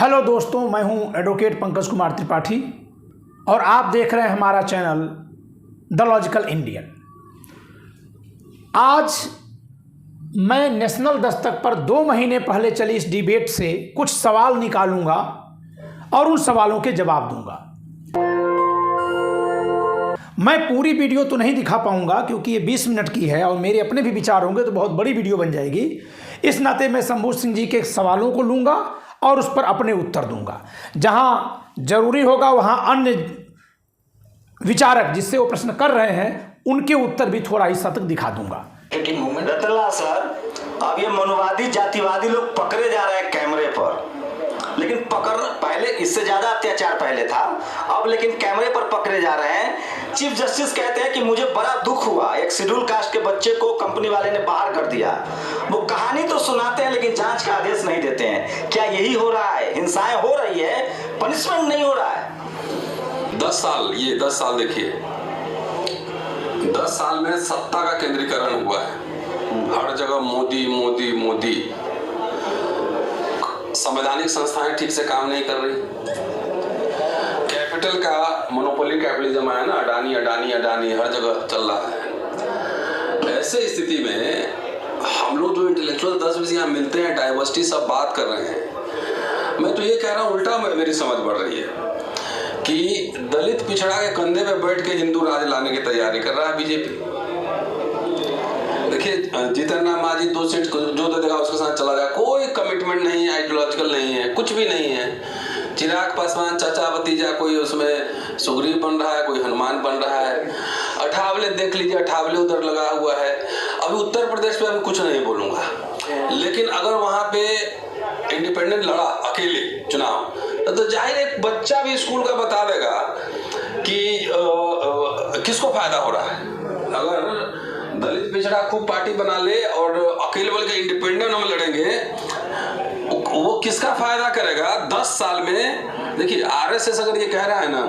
Hello दोस्तों, मैं हूं एडवोकेट पंकज कुमार त्रिपाठी और आप देख रहे हैं हमारा चैनल द लॉजिकल इंडियन। आज मैं नेशनल दस्तक पर 2 महीने पहले चली इस डिबेट से कुछ सवाल निकालूंगा और उन सवालों के जवाब दूंगा। मैं पूरी वीडियो तो नहीं दिखा पाऊंगा क्योंकि ये 20 मिनट की है और मेरे अपने भी विचार होंगे तो बहुत बड़ी वीडियो बन जाएगी। इस नाते मैं शंभू सिंह जी के सवालों को लूंगा और उस पर अपने उत्तर दूंगा। जहां जरूरी होगा वहां अन्य विचारक जिससे वो प्रश्न कर रहे हैं उनके उत्तर भी थोड़ा हिस्सा तक दिखा दूंगा। रतनलाल सर, अब ये मनुवादी जातिवादी लोग पकड़े जा रहे हैं कैमरे पर, लेकिन पहले इससे ज्यादा अत्याचार पहले था, अब लेकिन कैमरे पर पकड़े जा रहे हैं। चीफ जस्टिस कहते हैं कि मुझे बड़ा दुख हुआ, एक शेड्यूल कास्ट के बच्चे को कंपनी वाले ने बाहर कर दिया। वो कहानी तो सुनाते हैं लेकिन जांच का आदेश नहीं देते हैं। क्या यही हो रहा है? हिंसाएं हो रही है, पनिशमेंट नहीं हो रहा है। 10 साल देखिए, 10 साल में सत्ता का केंद्रीकरण हुआ है। हर जगह मोदी मोदी मोदी। संवैधानिक संस्थाएं ठीक से काम नहीं कर रही। कैपिटल का मोनोपोली कैपिटलिज्म है ना, अडानी अडानी अडानी हर जगह चल रहा है। ऐसे स्थिति में हम लोग जो इंटेलेक्चुअल 10 बजे यहाँ मिलते हैं, डाइवर्सिटी सब बात कर रहे हैं। मैं तो ये कह रहा हूँ, उल्टा मेरी समझ बढ़ रही है कि दलित पिछड़ा के कंधे पे बैठ के हिंदू राज लाने की तैयारी कर रहा है बीजेपी। देखिए, जितन राम मांझी 2 सीट जो दे देगा उसके साथ चला जाए, कोई कमिटमेंट नहीं है, आइडियोलॉजिकल नहीं है, कुछ भी नहीं है। चिराग पासवान चाचा भतीजा, कोई उसमें सुग्रीव बन रहा है, कोई हनुमान बन रहा है। अठावले देख लीजिए, अठावले उधर लगा हुआ है। अभी उत्तर प्रदेश में अभी कुछ नहीं बोलूंगा, लेकिन अगर वहां पे इंडिपेंडेंट लड़ा अकेले चुनाव तो जाहिर एक बच्चा भी स्कूल का बता देगा कि किसको फायदा हो रहा है। अगर दलित पिछड़ा खूब पार्टी बना ले और अकेले बोल के इंडिपेंडेंट हम लड़ेंगे, वो किसका फायदा करेगा? 10 साल में देखिए, आरएसएस अगर ये कह रहा है ना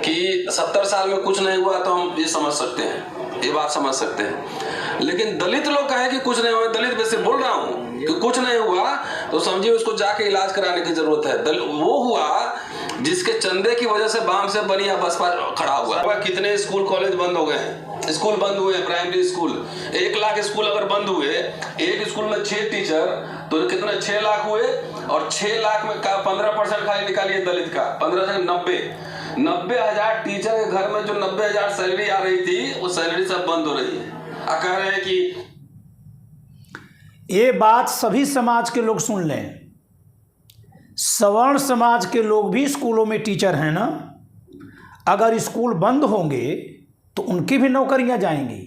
कि 70 साल में कुछ नहीं हुआ तो हम ये समझ सकते हैं, ये बात समझ सकते हैं। लेकिन दलित लोग कहे कि कुछ नहीं हुआ, दलित वैसे बोल रहा हूँ कि कुछ नहीं हुआ तो समझिए उसको जाके इलाज कराने की जरूरत है। वो हुआ जिसके चंदे की वजह से बाम से बनिया बसपा खड़ा हुआ। कितने स्कूल कॉलेज बंद हो गए हैं, स्कूल बंद हुए, प्राइमरी स्कूल 1 लाख स्कूल अगर बंद हुए, एक स्कूल में 6 टीचर तो कितने 6 लाख हुए, और 6 लाख में का 15% खाली निकालिए दलित का, 15 से 90,000 टीचर के घर में जो 90,000 सैलरी आ रही थी वो सैलरी सब बंद हो रही है। कह रहे हैं कि ये बात सभी समाज के लोग सुन लें। सवर्ण समाज के लोग भी स्कूलों में टीचर हैं ना। अगर स्कूल बंद होंगे तो उनकी भी नौकरियां जाएंगी।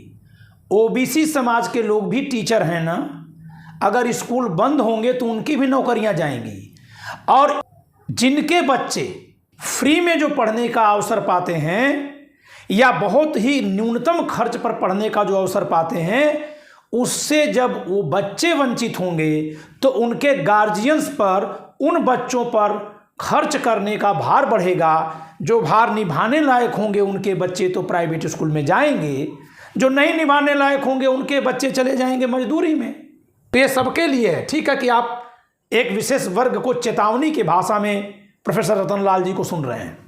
ओबीसी समाज के लोग भी टीचर हैं ना। अगर स्कूल बंद होंगे तो उनकी भी नौकरियां जाएंगी। और जिनके बच्चे फ्री में जो पढ़ने का अवसर पाते हैं या बहुत ही न्यूनतम खर्च पर पढ़ने का जो अवसर पाते हैं, उससे जब वो बच्चे वंचित होंगे तो उनके गार्जियंस पर, उन बच्चों पर खर्च करने का भार बढ़ेगा। जो भार निभाने लायक होंगे उनके बच्चे तो प्राइवेट स्कूल में जाएंगे, जो नहीं निभाने लायक होंगे उनके बच्चे चले जाएंगे मजदूरी में। तो ये सबके लिए है। ठीक है कि आप एक विशेष वर्ग को चेतावनी की भाषा में प्रोफेसर रतनलाल जी को सुन रहे हैं।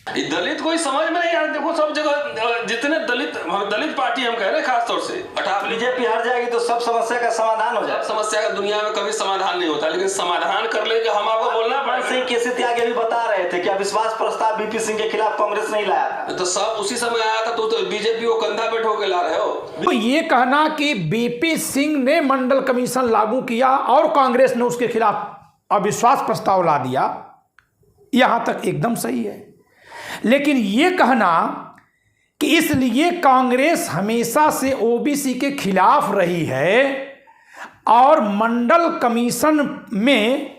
दलित कोई समझ में नहीं यार। देखो, सब जगह जितने दलित पार्टी हम कह रहे हैं, खासतौर से बीजेपी हार जाएगी तो सब समस्या का समाधान हो जाए। समस्या का दुनिया में कभी समाधान नहीं होता, लेकिन समाधान कर ले हम आपको बोलना पड़ेगा। सिंह केसी त्यागी अभी बता रहे थे कि अविश्वास प्रस्ताव बीपी सिंह के खिलाफ कांग्रेस नहीं लाया, तो सब उसी समय आया था। तो बीजेपी को कंधा पे ठोके ला रहे हो। तो ये कहना कि बीपी सिंह ने मंडल कमीशन लागू किया और कांग्रेस ने उसके खिलाफ अविश्वास प्रस्ताव ला दिया, यहां तक एकदम सही है। लेकिन ये कहना कि इसलिए कांग्रेस हमेशा से ओबीसी के खिलाफ रही है और मंडल कमीशन में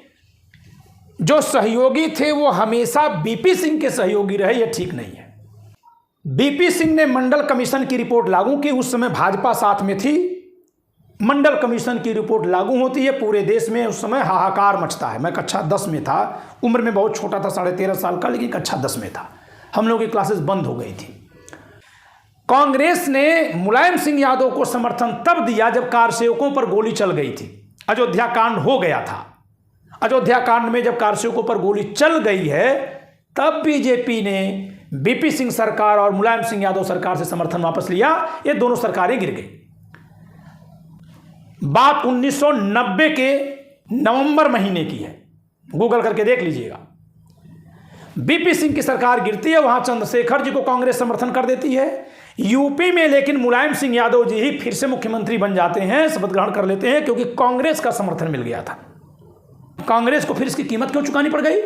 जो सहयोगी थे वो हमेशा बीपी सिंह के सहयोगी रहे, ये ठीक नहीं है। बीपी सिंह ने मंडल कमीशन की रिपोर्ट लागू की, उस समय भाजपा साथ में थी। मंडल कमीशन की रिपोर्ट लागू होती है, पूरे देश में उस समय हाहाकार मचता है। मैं कक्षा 10 में था, उम्र में बहुत छोटा था, 13.5 साल का, लेकिन कक्षा 10 में था। हम लोग की क्लासेस बंद हो गई थी। कांग्रेस ने मुलायम सिंह यादव को समर्थन तब दिया जब कार सेवकों पर गोली चल गई थी, अयोध्या कांड हो गया था। अयोध्या कांड में जब कारसेवकों पर गोली चल गई है, तब बीजेपी ने बीपी सिंह सरकार और मुलायम सिंह यादव सरकार से समर्थन वापस लिया। ये दोनों सरकारें गिर गई। बात 1990 के नवंबर महीने की है, गूगल करके देख लीजिएगा। बीपी सिंह की सरकार गिरती है, वहां चंद्रशेखर जी को कांग्रेस समर्थन कर देती है। यूपी में लेकिन मुलायम सिंह यादव जी ही फिर से मुख्यमंत्री बन जाते हैं, शपथ ग्रहण कर लेते हैं, क्योंकि कांग्रेस का समर्थन मिल गया था। कांग्रेस को फिर इसकी कीमत क्यों चुकानी पड़ गई?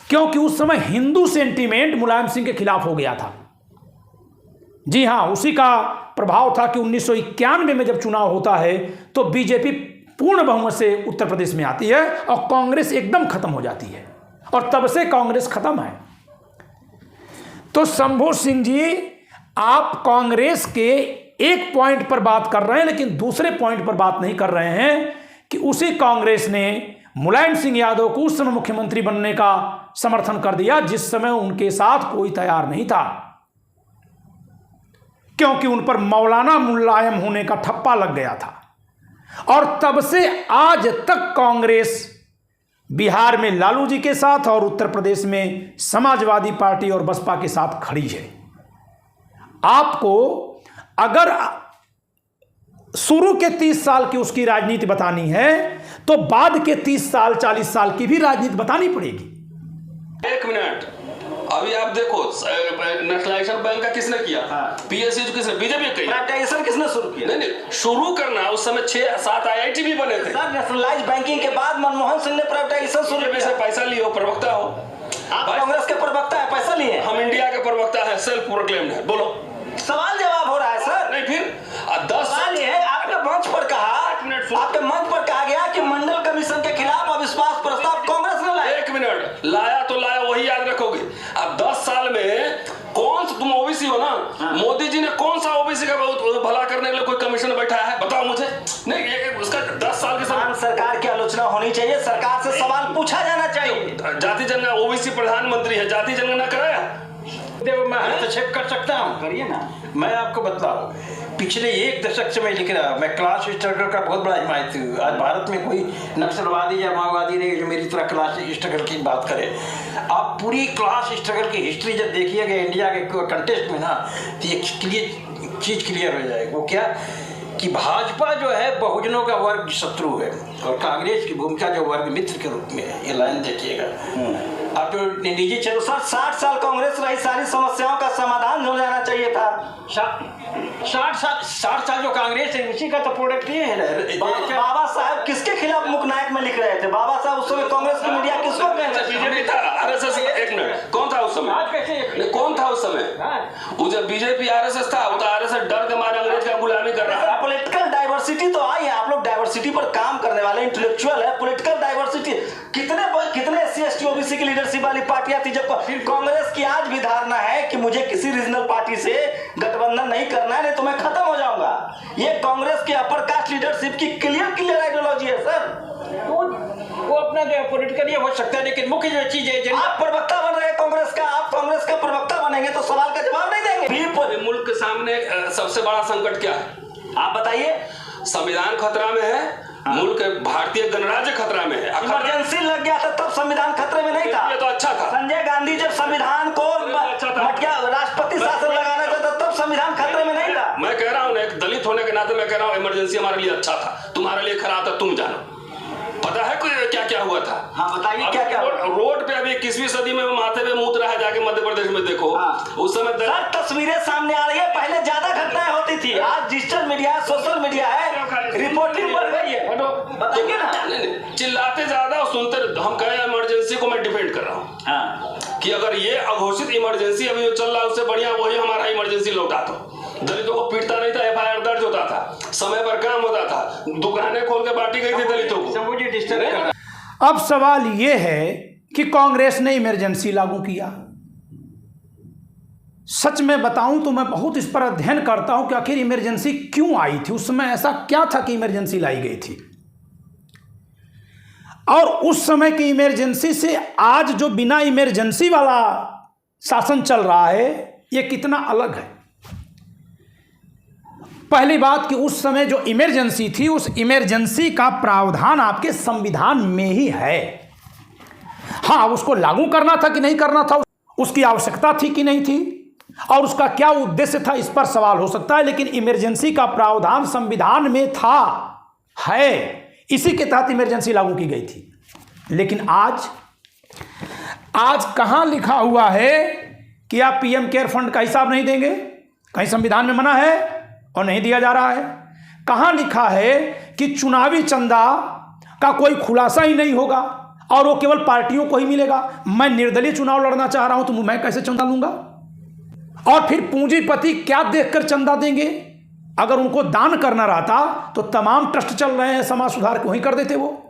क्योंकि उस समय हिंदू सेंटीमेंट मुलायम सिंह के खिलाफ हो गया था। जी हां, उसी का प्रभाव था कि 1991 में जब चुनाव होता है तो बीजेपी पूर्ण बहुमत से उत्तर प्रदेश में आती है और कांग्रेस एकदम खत्म हो जाती है, और तब से कांग्रेस खत्म है। तो शंभू सिंह जी, आप कांग्रेस के एक पॉइंट पर बात कर रहे हैं, लेकिन दूसरे पॉइंट पर बात नहीं कर रहे हैं कि उसी कांग्रेस ने मुलायम सिंह यादव को उस समय मुख्यमंत्री बनने का समर्थन कर दिया, जिस समय उनके साथ कोई तैयार नहीं था, क्योंकि उन पर मौलाना मुलायम होने का ठप्पा लग गया था। और तब से आज तक कांग्रेस बिहार में लालू जी के साथ और उत्तर प्रदेश में समाजवादी पार्टी और बसपा के साथ खड़ी है। आपको अगर शुरू के 30 साल की उसकी राजनीति बतानी है तो बाद के 30 साल 40 साल की भी राजनीति बतानी पड़ेगी। एक मिनट, अभी आप देखो नेशनलाइजेशन बैंक का किसने किया? पीएसयू किसने? बीजेपी ने। प्राइवेटाइजेशन किसने शुरू किया? नहीं, शुरू करना उस समय 6-7 आईआईटी भी बने थे। सर, नेशनलाइज बैंकिंग के बाद मनमोहन सिंह ने प्राइवेटाइजेशन शुरू किया। से पैसा लियो, प्रवक्ता हो आप कांग्रेस के प्रवक्ता है, पैसा लिए? हम इंडिया के प्रवक्ता है, सेल्फ प्रोक्लेम्ड है। बोलो, सवाल जवाब हो रहा है सर। नहीं, फिर 10 सवाल ये है, आपके मंच पर कहा गया कि मंडल कमीशन के खिलाफ अविश्वास प्रस्ताव कांग्रेस ने लाया। 1 मिनट, लाया तो लाया, वही याद रखोगे। अब 10 साल में कौन सा, तुम ओबीसी हो ना, मोदी जी ने कौन सा ओबीसी का बहुत भला करने के लिए कोई कमीशन बैठाया है? बताओ मुझे। नहीं, ये उसका 10 साल के समय सरकार की आलोचना होनी चाहिए, सरकार से सवाल पूछा जाना चाहिए। जाति जनगणना, ओबीसी प्रधानमंत्री है, जाति जनगणना कराया? देखो, मैं हस्तक्षेप कर सकता हूँ, करिए ना। मैं आपको बताऊँ, पिछले 1 दशक से मैं लिख रहा हूँ। मैं क्लास स्ट्रगल का बहुत बड़ा हिमायती हूँ। आज भारत में कोई नक्सलवादी या माओवादी नहीं जो मेरी तरह क्लास स्ट्रगल की बात करे। आप पूरी क्लास स्ट्रगल की हिस्ट्री जब देखिएगा इंडिया के कंटेस्ट में ना, तो एक चीज़ क्लियर हो जाएगी। वो क्या कि भाजपा जो है बहुजनों का वर्ग शत्रु है और कांग्रेस की भूमिका जो वर्ग मित्र के रूप में है। ये लाइन देखिएगा आप जो निजी चलो। सर, 60 साल कांग्रेस रही, सारी समस्याओं का समाधान हो जाना चाहिए था। 60 साल जो कांग्रेस है उसी का तो प्रोडक्ट ये है। बाबा साहब किसके खिलाफ मुकनायक में लिख रहे थे? बाबा साहब उस समय कांग्रेस की मीडिया किसको कह रहे थे? बीजेपी था, आरएसएस। 1 मिनट, कौन था उस समय? कौन था उस समय? वो जब बीजेपी आरएसएस था, वो तो आरएसएस डर के मारे अंग्रेज का गुलामी कर रहा है। पॉलिटिकल डाइवर्सिटी तो आई है, आप लोग डाइवर्सिटी पर काम करने वाले इंटेलेक्चुअल है। पॉलिटिकल डाइवर्सिटी कितने एससी ओबीसी की लीडरशिप वाली पार्टियां थी। जब कांग्रेस की आज भी धारणा है कि मुझे किसी रीजनल पार्टी से गठबंधन नहीं करना है, नहीं तो मैं खत्म हो जाऊंगा। ये कांग्रेस की अपर कास्ट लीडरशिप की क्लियर आइडियोलॉजी है सर। वो अपना जो पॉलिटिकल ये हो सकता है, लेकिन मुख्य जो चीज है, आप प्रवक्ता बन रहे हैं कांग्रेस का, आप कांग्रेस का प्रवक्ता बनेंगे तो सवाल का जवाब नहीं देंगे। मुल्क के सामने सबसे बड़ा संकट क्या है? आप बताइए। संविधान खतरा में है, मुल्क भारतीय गणराज्य खतरा में है। इमरजेंसी लग गया था तब संविधान खतरे में नहीं था। ये तो अच्छा था। संजय गांधी जब संविधान को राष्ट्रपति शासन लगाना चाहता तब संविधान खतरे में नहीं था। मैं कह रहा हूँ, एक दलित होने के नाते मैं कह रहा हूँ, इमरजेंसी हमारे लिए अच्छा था, तुम्हारे लिए खराब था, तुम जानो। पता है क्या क्या हुआ था? हाँ, बताइए क्या क्या। रोड पे अभी 21वीं सदी में माथे पे मूत रहा है, जाके मध्य प्रदेश में देखो। उस समय सर, तस्वीरें सामने आ रही है, पहले ज्यादा घटनाएं होती थी। आज डिजिटल मीडिया, सोशल मीडिया है, रिपोर्टिंग बढ़ गई है। बताइए ना। नहीं, चिल्लाते ज्यादा और सुनते। हम कह रहे हैं इमरजेंसी को मैं डिफेंड कर रहा हूँ कि अगर ये अघोषित इमरजेंसी अभी जो चल रहा है उससे बढ़िया वही हमारा इमरजेंसी लौटा दो। दलितों को पीटता नहीं था, एफआईआर दर्ज होता था, समय पर काम होता था, दुकानें खोल के बांटी गई थी दलितों को। अब सवाल यह है कि कांग्रेस ने इमरजेंसी लागू किया। सच में बताऊं तो मैं बहुत इस पर अध्ययन करता हूं कि आखिर इमरजेंसी क्यों आई थी, उस समय ऐसा क्या था कि इमरजेंसी लाई गई थी। और उस समय की इमरजेंसी से आज जो बिना इमरजेंसी वाला शासन चल रहा है, यह कितना अलग है। पहली बात कि उस समय जो इमरजेंसी थी, उस इमरजेंसी का प्रावधान आपके संविधान में ही है। हाँ, उसको लागू करना था कि नहीं करना था, उसकी आवश्यकता थी कि नहीं थी, और उसका क्या उद्देश्य था, इस पर सवाल हो सकता है, लेकिन इमरजेंसी का प्रावधान संविधान में था, है, इसी के तहत इमरजेंसी लागू की गई थी। लेकिन आज कहां लिखा हुआ है कि आप पीएम केयर फंड का हिसाब नहीं देंगे? कहीं संविधान में मना है और नहीं दिया जा रहा है। कहां लिखा है कि चुनावी चंदा का कोई खुलासा ही नहीं होगा और वो केवल पार्टियों को ही मिलेगा? मैं निर्दलीय चुनाव लड़ना चाह रहा हूं तो मैं कैसे चंदा लूंगा? और फिर पूंजीपति क्या देखकर चंदा देंगे? अगर उनको दान करना रहता तो तमाम ट्रस्ट चल रहे हैं समाज सुधार को, वहीं कर देते वो।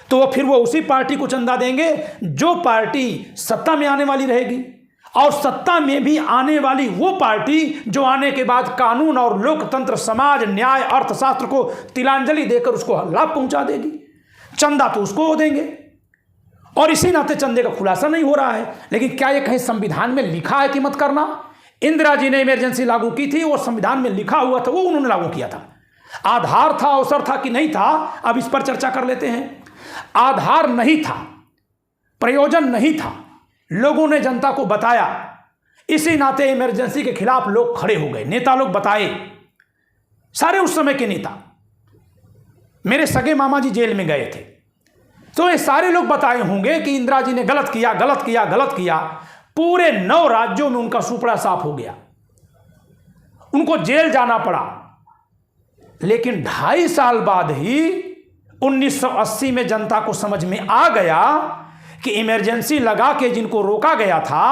तो फिर वो उसी पार्टी को चंदा देंगे जो पार्टी सत्ता में आने वाली रहेगी, और सत्ता में भी आने वाली वो पार्टी जो आने के बाद कानून और लोकतंत्र, समाज, न्याय, अर्थशास्त्र को तिलांजलि देकर उसको लाभ पहुंचा देगी। चंदा तो उसको हो देंगे, और इसी नाते चंदे का खुलासा नहीं हो रहा है। लेकिन क्या ये कहीं संविधान में लिखा है कि मत करना? इंदिरा जी ने इमरजेंसी लागू की थी, वो संविधान में लिखा हुआ था, वो उन्होंने लागू किया था। आधार था, अवसर था कि नहीं था, अब इस पर चर्चा कर लेते हैं। आधार नहीं था, प्रयोजन नहीं था, लोगों ने जनता को बताया, इसी नाते इमरजेंसी के खिलाफ लोग खड़े हो गए, नेता लोग बताए, सारे उस समय के नेता। मेरे सगे मामा जी जेल में गए थे, तो ये सारे लोग बताए होंगे कि इंदिरा जी ने गलत किया, गलत किया, गलत किया। पूरे 9 राज्यों में उनका सुपड़ा साफ हो गया, उनको जेल जाना पड़ा। लेकिन 2.5 साल बाद ही 1980 में जनता को समझ में आ गया कि इमरजेंसी लगा के जिनको रोका गया था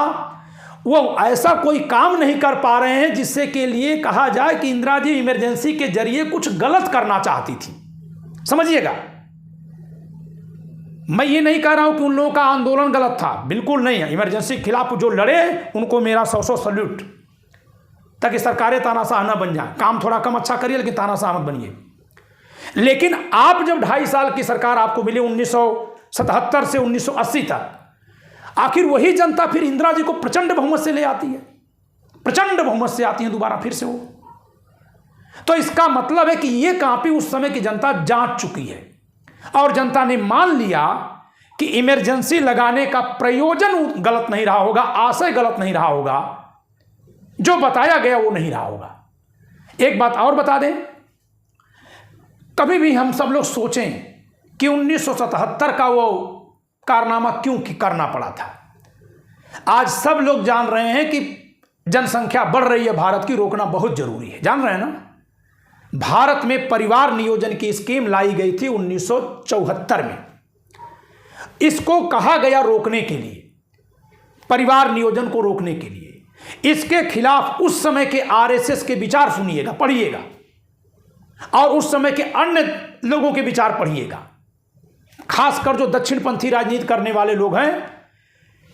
वो ऐसा कोई काम नहीं कर पा रहे हैं जिससे के लिए कहा जाए कि इंदिरा जी इमरजेंसी के जरिए कुछ गलत करना चाहती थी। समझिएगा, मैं ये नहीं कह रहा हूं कि उन लोगों का आंदोलन गलत था, बिल्कुल नहीं है। इमरजेंसी के खिलाफ जो लड़े उनको मेरा 100 सल्यूट, ताकि सरकारें तानाशाह न बन जाए। काम थोड़ा कम अच्छा करिए लेकिन तानाशाह मत बनिए। लेकिन आप जब 2.5 साल की सरकार आपको मिली 1977 से 1980 तक, आखिर वही जनता फिर इंदिरा जी को प्रचंड बहुमत से ले आती है, प्रचंड बहुमत से आती है दोबारा फिर से वो। तो इसका मतलब है कि ये कापी उस समय की जनता जांच चुकी है, और जनता ने मान लिया कि इमरजेंसी लगाने का प्रयोजन गलत नहीं रहा होगा, आशय गलत नहीं रहा होगा, जो बताया गया वो नहीं रहा होगा। एक बात और बता दें, कभी भी हम सब लोग सोचें कि 1977 का वो कारनामा क्यों करना पड़ा था। आज सब लोग जान रहे हैं कि जनसंख्या बढ़ रही है भारत की, रोकना बहुत जरूरी है। जान रहे हैं ना, भारत में परिवार नियोजन की स्कीम लाई गई थी 1974 में। इसको कहा गया रोकने के लिए, परिवार नियोजन को रोकने के लिए। इसके खिलाफ उस समय के आरएसएस के विचार सुनिएगा, पढ़िएगा, और उस समय के अन्य लोगों के विचार पढ़िएगा, खासकर जो दक्षिणपंथी राजनीति करने वाले लोग हैं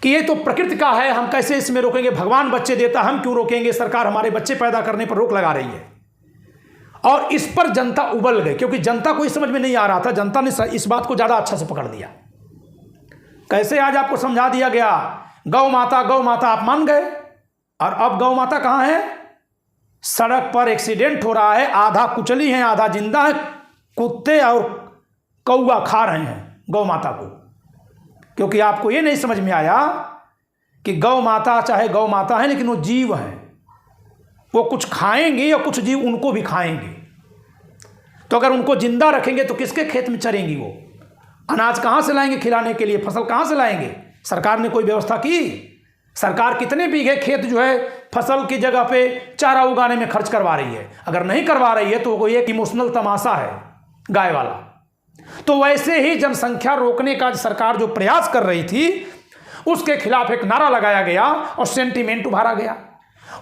कि ये तो प्रकृति का है, हम कैसे इसमें रोकेंगे, भगवान बच्चे देता, हम क्यों रोकेंगे, सरकार हमारे बच्चे पैदा करने पर रोक लगा रही है। और इस पर जनता उबल गई, क्योंकि जनता को इस समझ में नहीं आ रहा था। जनता ने इस बात को ज़्यादा अच्छा से पकड़ लिया। कैसे आज आपको समझा दिया गया, गौ माता आप मान गए, और अब गौ माता कहाँ है? सड़क पर एक्सीडेंट हो रहा है, आधा कुचली है, आधा जिंदा है, कुत्ते और कौवा खा रहे हैं गौ माता को। क्योंकि आपको ये नहीं समझ में आया कि गौ माता चाहे गौ माता है, लेकिन वो जीव है, वो कुछ खाएंगे और कुछ जीव उनको भी खाएंगे। तो अगर उनको जिंदा रखेंगे तो किसके खेत में चरेंगी वो? अनाज कहाँ से लाएंगे खिलाने के लिए, फसल कहाँ से लाएंगे? सरकार ने कोई व्यवस्था की? सरकार कितने बीघे खेत जो है फसल की जगह पे चारा उगाने में खर्च करवा रही है? अगर नहीं करवा रही है तो कोई एक इमोशनल तमाशा है गाय वाला। तो वैसे ही जनसंख्या रोकने का सरकार जो प्रयास कर रही थी, उसके खिलाफ एक नारा लगाया गया और सेंटीमेंट उभारा गया।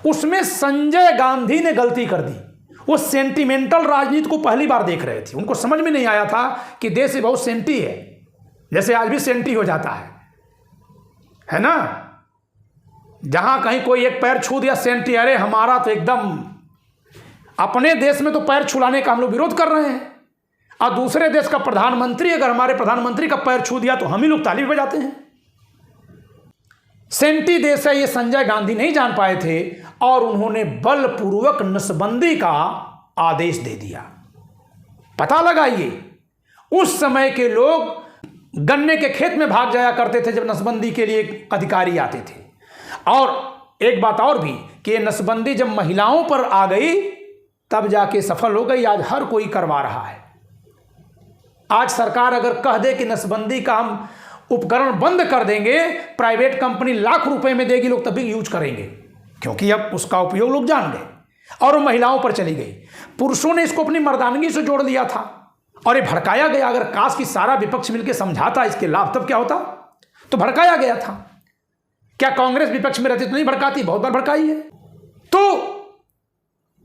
उसमें संजय गांधी ने गलती कर दी। वो सेंटीमेंटल राजनीति को पहली बार देख रहे थे। उनको समझ में नहीं आया था कि देश बहुत सेंटी है, जैसे आज भी सेंटी हो जाता है ना। जहां कहीं कोई एक पैर छू दिया सेंटी, अरे हमारा तो एकदम, अपने देश में तो पैर छुलाने का हम लोग विरोध कर रहे हैं, और दूसरे देश का प्रधानमंत्री अगर हमारे प्रधानमंत्री का पैर छू दिया तो हम ही लोग ताली बजाते हैं। सेंटी देश है, ये संजय गांधी नहीं जान पाए थे, और उन्होंने बलपूर्वक नसबंदी का आदेश दे दिया। पता लगाइए, उस समय के लोग गन्ने के खेत में भाग जाया करते थे जब नसबंदी के लिए अधिकारी आते थे। और एक बात और भी कि ये नसबंदी जब महिलाओं पर आ गई तब जाके सफल हो गई। आज हर कोई करवा रहा है। आज सरकार अगर कह दे कि नसबंदी का हम उपकरण बंद कर देंगे, प्राइवेट कंपनी लाख रुपए में देगी, लोग तभी यूज करेंगे, क्योंकि अब उसका उपयोग लोग जान गए और वो महिलाओं पर चली गई। पुरुषों ने इसको अपनी मर्दानगी से जोड़ लिया था और ये भड़काया गया। अगर काश की सारा विपक्ष मिलकर समझाता इसके लाभ, तब क्या होता? तो भड़काया गया था। क्या कांग्रेस विपक्ष में रहती तो नहीं भड़काती? बहुत बार भड़काई है। तो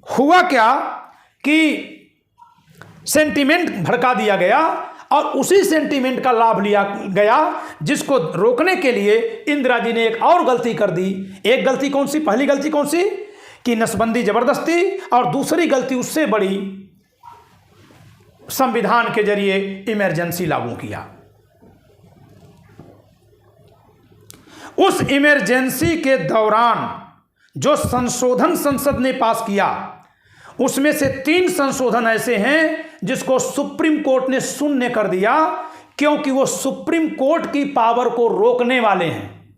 हुआ क्या कि सेंटीमेंट भड़का दिया गया और उसी सेंटीमेंट का लाभ लिया गया, जिसको रोकने के लिए इंदिरा जी ने एक और गलती कर दी। एक गलती कौन सी? पहली गलती कौन सी कि नसबंदी जबरदस्ती, और दूसरी गलती उससे बड़ी, संविधान के जरिए इमरजेंसी लागू किया। उस इमरजेंसी के दौरान जो संशोधन संसद ने पास किया, उसमें से 3 संशोधन ऐसे हैं जिसको सुप्रीम कोर्ट ने शून्य कर दिया, क्योंकि वो सुप्रीम कोर्ट की पावर को रोकने वाले हैं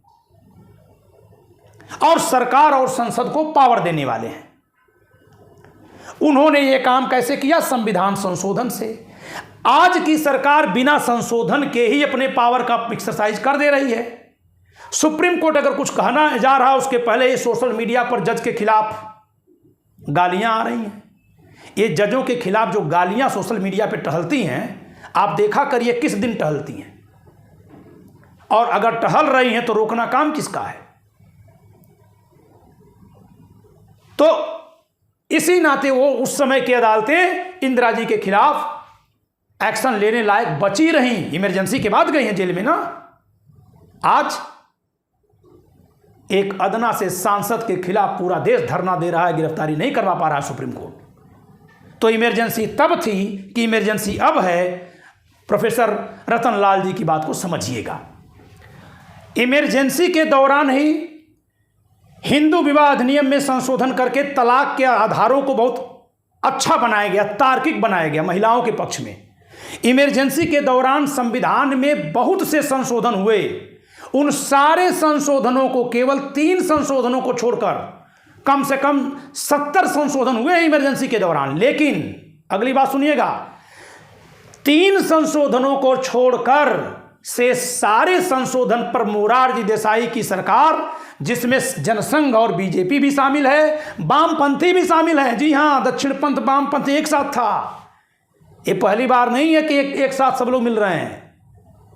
और सरकार और संसद को पावर देने वाले हैं। उन्होंने ये काम कैसे किया? संविधान संशोधन से। आज की सरकार बिना संशोधन के ही अपने पावर का एक्सरसाइज कर दे रही है। सुप्रीम कोर्ट अगर कुछ कहना जा रहा है, उसके पहले ये सोशल मीडिया पर जज के खिलाफ गालियां आ रही हैं। ये जजों के खिलाफ जो गालियां सोशल मीडिया पे टहलती हैं, आप देखा करिए किस दिन टहलती हैं, और अगर टहल रही हैं तो रोकना काम किसका है? तो इसी नाते वो उस समय की अदालतें इंदिरा जी के खिलाफ एक्शन लेने लायक बची रहीं। इमरजेंसी के बाद गई हैं जेल में ना। आज एक अदना से सांसद के खिलाफ पूरा देश धरना दे रहा है, गिरफ्तारी नहीं करवा पा रहा है सुप्रीम कोर्ट। तो इमरजेंसी तब थी कि इमरजेंसी अब है। प्रोफेसर रतन लाल जी की बात को समझिएगा। इमरजेंसी के दौरान ही हिंदू विवाह अधिनियम में संशोधन करके तलाक के आधारों को बहुत अच्छा बनाया गया, तार्किक बनाया गया महिलाओं के पक्ष में। इमरजेंसी के दौरान संविधान में बहुत से संशोधन हुए। उन सारे संशोधनों को, केवल 3 संशोधनों को छोड़कर कम से कम 70 संशोधन हुए इमरजेंसी के दौरान। लेकिन अगली बात सुनिएगा, 3 संशोधनों को छोड़कर से सारे संशोधन पर मोरारजी देसाई की सरकार, जिसमें जनसंघ और बीजेपी भी शामिल है, वामपंथी भी शामिल है। जी हां, दक्षिणपंथ वामपंथी एक साथ था। ये पहली बार नहीं है कि एक साथ सब लोग मिल रहे हैं।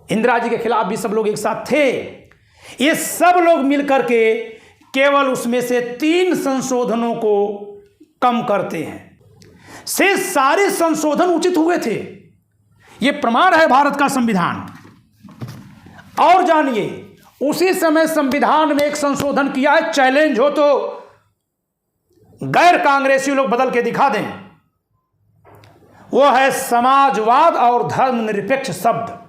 इंदिरा जी के खिलाफ भी सब लोग एक साथ थे। ये सब लोग मिलकर के केवल उसमें से 3 संशोधनों को कम करते हैं। से सारे संशोधन उचित हुए थे। ये प्रमाण है भारत का संविधान। और जानिए, उसी समय संविधान में एक संशोधन किया है, चैलेंज हो तो गैर कांग्रेसी लोग बदल के दिखा दें। वो है समाजवाद और धर्मनिरपेक्ष शब्द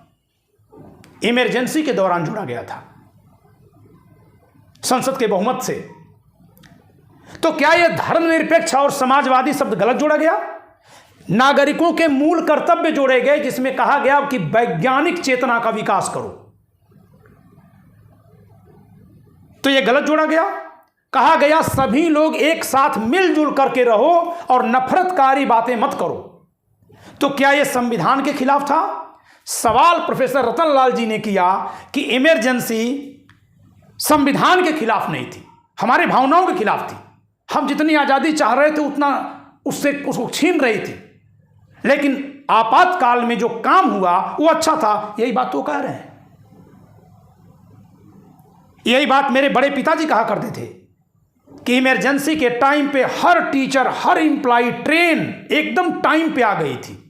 इमरजेंसी के दौरान जोड़ा गया था संसद के बहुमत से। तो क्या यह धर्मनिरपेक्ष और समाजवादी शब्द गलत जोड़ा गया? नागरिकों के मूल कर्तव्य जोड़े गए, जिसमें कहा गया कि वैज्ञानिक चेतना का विकास करो। तो यह गलत जोड़ा गया। कहा गया सभी लोग एक साथ मिलजुल करके रहो और नफरतकारी बातें मत करो। तो क्या यह संविधान के खिलाफ था? सवाल प्रोफेसर रतन लाल जी ने किया कि इमरजेंसी संविधान के खिलाफ नहीं थी, हमारी भावनाओं के खिलाफ थी। हम जितनी आज़ादी चाह रहे थे उतना उसको छीन रही थी, लेकिन आपातकाल में जो काम हुआ वो अच्छा था। यही बात तो कह रहे हैं। यही बात मेरे बड़े पिताजी कहा करते थे कि इमरजेंसी के टाइम पे हर टीचर, हर एम्प्लॉय ट्रेन एकदम टाइम पे आ गई थी।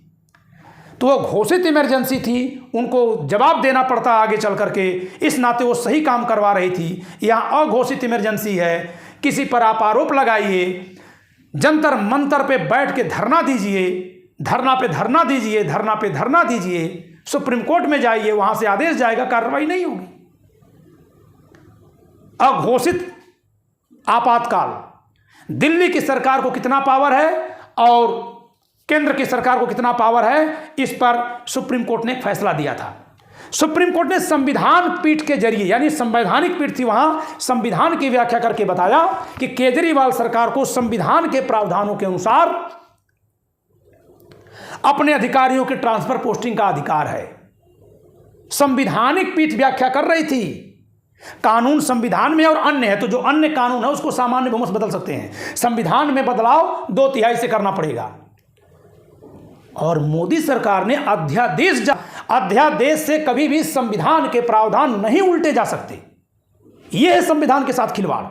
तो वो घोषित इमरजेंसी थी, उनको जवाब देना पड़ता आगे चल करके, इस नाते वो सही काम करवा रही थी। यहाँ अघोषित इमरजेंसी है, किसी पर आप आरोप लगाइए, जंतर मंतर पे बैठ के धरना दीजिए, धरना पे धरना दीजिए, धरना पे धरना दीजिए, सुप्रीम कोर्ट में जाइए, वहां से आदेश जाएगा, कार्रवाई नहीं होगी। अघोषित आपातकाल, दिल्ली की सरकार को कितना पावर है और केंद्र की सरकार को कितना पावर है, इस पर सुप्रीम कोर्ट ने एक फैसला दिया था। सुप्रीम कोर्ट ने संविधान पीठ के जरिए, यानी संवैधानिक पीठ थी वहां, संविधान की व्याख्या करके बताया कि केजरीवाल सरकार को संविधान के प्रावधानों के अनुसार अपने अधिकारियों के ट्रांसफर पोस्टिंग का अधिकार है। संविधानिक पीठ व्याख्या कर रही थी। कानून संविधान में और अन्य है, तो जो अन्य कानून है उसको सामान्य बहुमत से बदल सकते हैं। संविधान में बदलाव 2/3 से करना पड़ेगा। और मोदी सरकार ने अध्यादेश से कभी भी संविधान के प्रावधान नहीं उल्टे जा सकते। यह है संविधान के साथ खिलवाड़,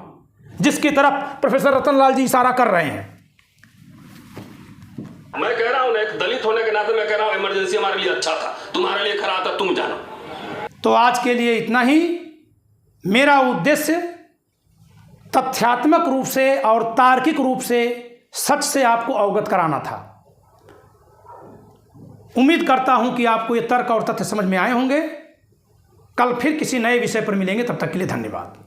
जिसकी तरफ प्रोफेसर रतनलाल जी इशारा कर रहे हैं। मैं कह रहा हूं, एक दलित होने के नाते मैं कह रहा हूं इमरजेंसी हमारे लिए अच्छा था, तुम्हारे लिए खराब था, तुम जानो। तो आज के लिए इतना ही। मेरा उद्देश्य तथ्यात्मक रूप से और तार्किक रूप से सच से आपको अवगत कराना था। उम्मीद करता हूं कि आपको ये तर्क और तथ्य समझ में आए होंगे। कल फिर किसी नए विषय पर मिलेंगे, तब तक के लिए धन्यवाद।